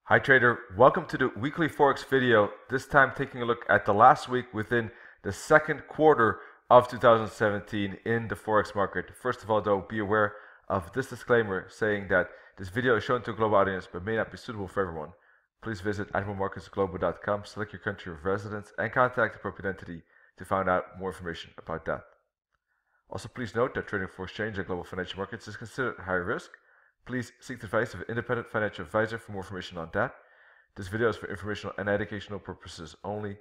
Hi trader, welcome to the weekly Forex video, this time taking a look at the last week within the second quarter of 2017 in the Forex market. First of all though, be aware of this disclaimer saying that this video is shown to a global audience but may not be suitable for everyone. Please visit animalmarketsglobal.com, select your country of residence and contact the appropriate entity to find out more information about that. Also please note that trading foreign exchange and global financial markets is considered high risk. Please seek the advice of an independent financial advisor for more information on that. This video is for informational and educational purposes only.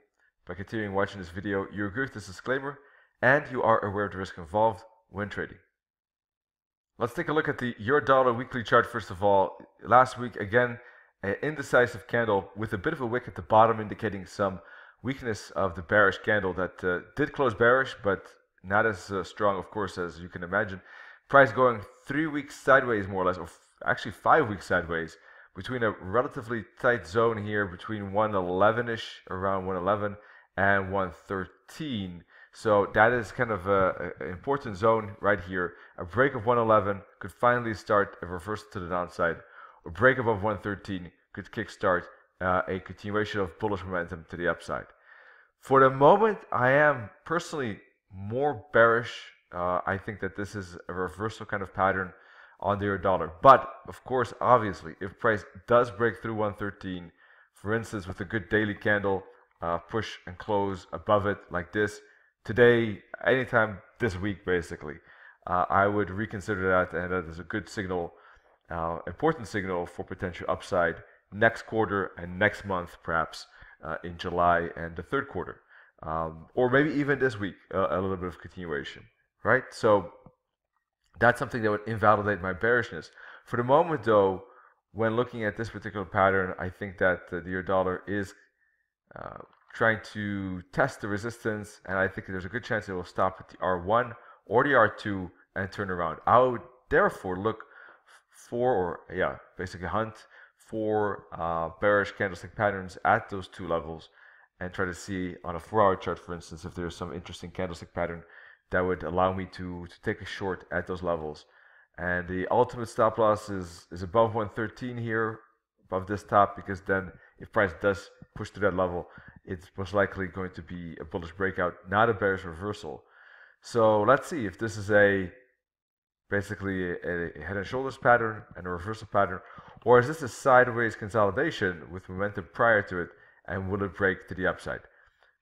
By continuing watching this video, you agree with this disclaimer and you are aware of the risk involved when trading. Let's take a look at the euro-dollar weekly chart first of all. Last week, again, an indecisive candle with a bit of a wick at the bottom indicating some weakness of the bearish candle that did close bearish, but not as strong, of course, as you can imagine. Price going 3 weeks sideways, more or less, or actually 5 weeks sideways, between a relatively tight zone here between 111-ish, around 111, and 113. So that is kind of an important zone right here. A break of 111 could finally start a reversal to the downside. A break above 113 could kickstart a continuation of bullish momentum to the upside. For the moment, I am personally more bearish. I think that this is a reversal kind of pattern on the euro dollar. But, of course, obviously, if price does break through 113, for instance, with a good daily candle, push and close above it like this, today, anytime this week, basically, I would reconsider that, and that is a good signal, important signal for potential upside next quarter and next month, perhaps, in July and the third quarter. Or maybe even this week, a little bit of continuation. Right, so that's something that would invalidate my bearishness. For the moment, though, when looking at this particular pattern, I think that the euro dollar is trying to test the resistance, and I think there's a good chance it will stop at the R1 or the R2 and turn around. I would therefore look for, basically hunt for bearish candlestick patterns at those two levels and try to see on a 4-hour chart, for instance, if there's some interesting candlestick pattern that would allow me to take a short at those levels. And the ultimate stop loss is above 113 here, above this top, because then if price does push to that level, it's most likely going to be a bullish breakout, not a bearish reversal. So let's see if this is basically a head and shoulders pattern and a reversal pattern, or is this a sideways consolidation with momentum prior to it, and will it break to the upside?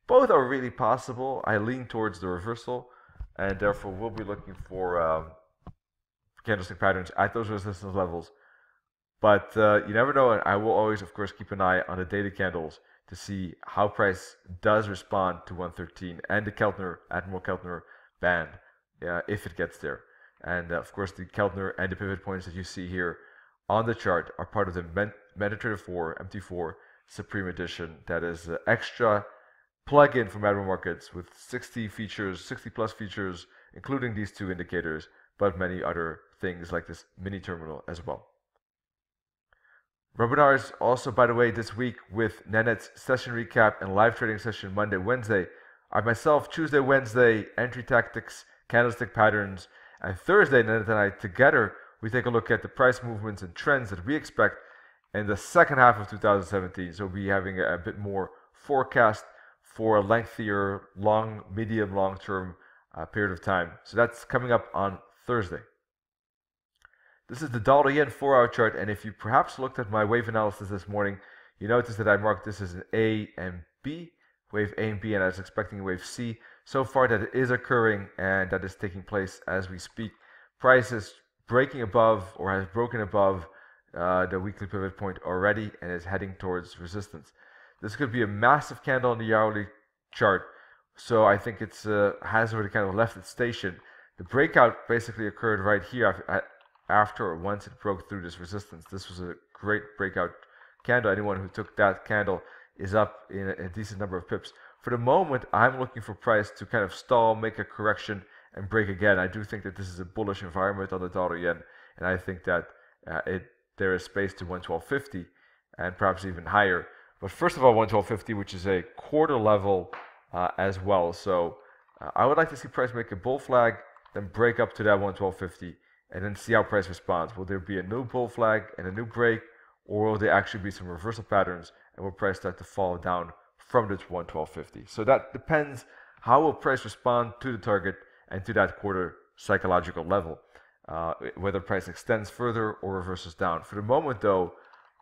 Both are really possible. I lean towards the reversal, and therefore we'll be looking for candlestick patterns at those resistance levels. But you never know, and I will always, of course, keep an eye on the daily candles to see how price does respond to 113 and the Admiral Keltner band, if it gets there. And of course, the Keltner and the pivot points that you see here on the chart are part of the MetaTrader 4 MT4 Supreme Edition. That is extra plug-in from Admiral Markets with 60 plus features, including these two indicators, but many other things like this mini terminal as well. Webinars also, by the way, this week with Nanet's session recap and live trading session Monday, Wednesday. I myself, Tuesday, Wednesday, entry tactics, candlestick patterns, and Thursday, Nanet and I together, we take a look at the price movements and trends that we expect in the second half of 2017. So we'll be having a bit more forecast for a lengthier, medium, long-term period of time. So that's coming up on Thursday. This is the dollar-yen 4-hour chart, and if you perhaps looked at my wave analysis this morning, you notice that I marked this as an A and B, wave A and B, and I was expecting a wave C. So far that is occurring, and that is taking place as we speak. Price is breaking above, or has broken above, the weekly pivot point already, and is heading towards resistance. This could be a massive candle on the hourly chart, so I think it's has already kind of left its station. The breakout basically occurred right here after or once it broke through this resistance. This was a great breakout candle. Anyone who took that candle is up in a decent number of pips. For the moment, I'm looking for price to kind of stall, make a correction, and break again. I do think that this is a bullish environment on the dollar yen, and I think that there is space to 112.50 and perhaps even higher. But first of all, 112.50, which is a quarter level as well. So I would like to see price make a bull flag, then break up to that 112.50, and then see how price responds. Will there be a new bull flag and a new break, or will there actually be some reversal patterns and will price start to fall down from this 112.50? So that depends. How will price respond to the target and to that quarter psychological level? Whether price extends further or reverses down. For the moment, though,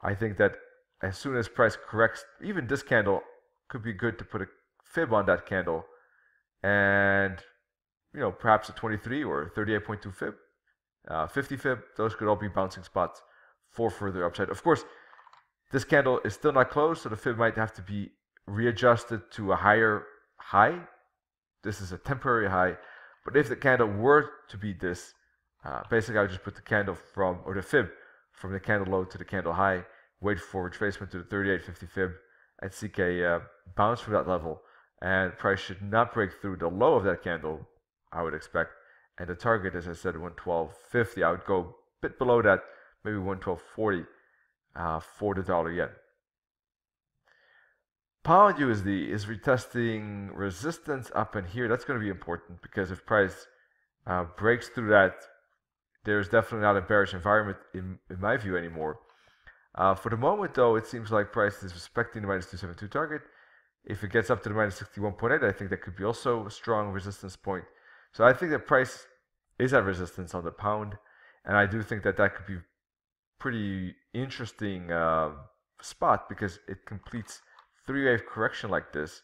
I think that as soon as price corrects, even this candle could be good to put a fib on that candle, and perhaps a 23 or 38.2 fib, 50 fib. Those could all be bouncing spots for further upside. Of course, this candle is still not closed, so the fib might have to be readjusted to a higher high. This is a temporary high, but if the candle were to beat this, basically I would just put the candle or the fib from the candle low to the candle high, wait for retracement to the 38.50 fib, and seek a bounce from that level. And price should not break through the low of that candle, I would expect. And the target, as I said, 112.50. I would go a bit below that, maybe 112.40 for the dollar yen. Pound USD is retesting resistance up in here. That's going to be important because if price breaks through that, there's definitely not a bearish environment in my view anymore. For the moment, though, it seems like price is respecting the minus 272 target. If it gets up to the minus 61.8, I think that could be also a strong resistance point. So I think that price is at resistance on the pound, and I do think that that could be pretty interesting spot because it completes three-wave correction like this,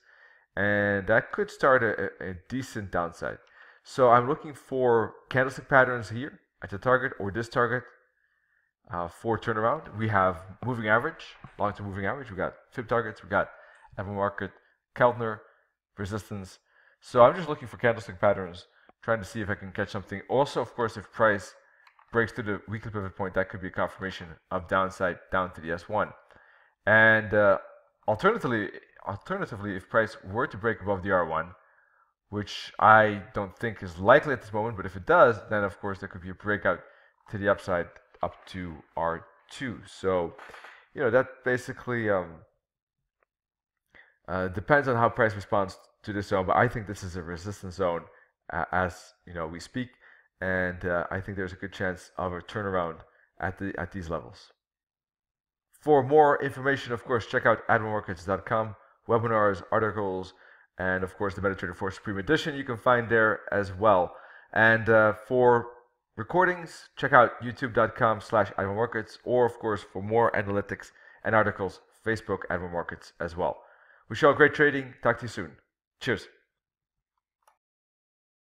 and that could start a decent downside. So I'm looking for candlestick patterns here at the target or this target for turnaround. We have moving average, long-term moving average. We got fib targets. We got Apple Market, Keltner, resistance. So I'm just looking for candlestick patterns, trying to see if I can catch something. Also, of course, if price breaks through the weekly pivot point, that could be a confirmation of downside down to the S1. And alternatively, if price were to break above the R1, which I don't think is likely at this moment, but if it does, then of course there could be a breakout to the upside up to R2. So, that basically depends on how price responds to this zone, but I think this is a resistance zone as we speak, and I think there's a good chance of a turnaround at these levels. For more information, of course, check out admiralmarkets.com, webinars, articles, and of course the MetaTrader 4 Supreme Edition you can find there as well. And for recordings, check out youtube.com/admiralmarkets, or of course for more analytics and articles, Facebook Admiral Markets as well. Wish you all great trading. Talk to you soon. Cheers.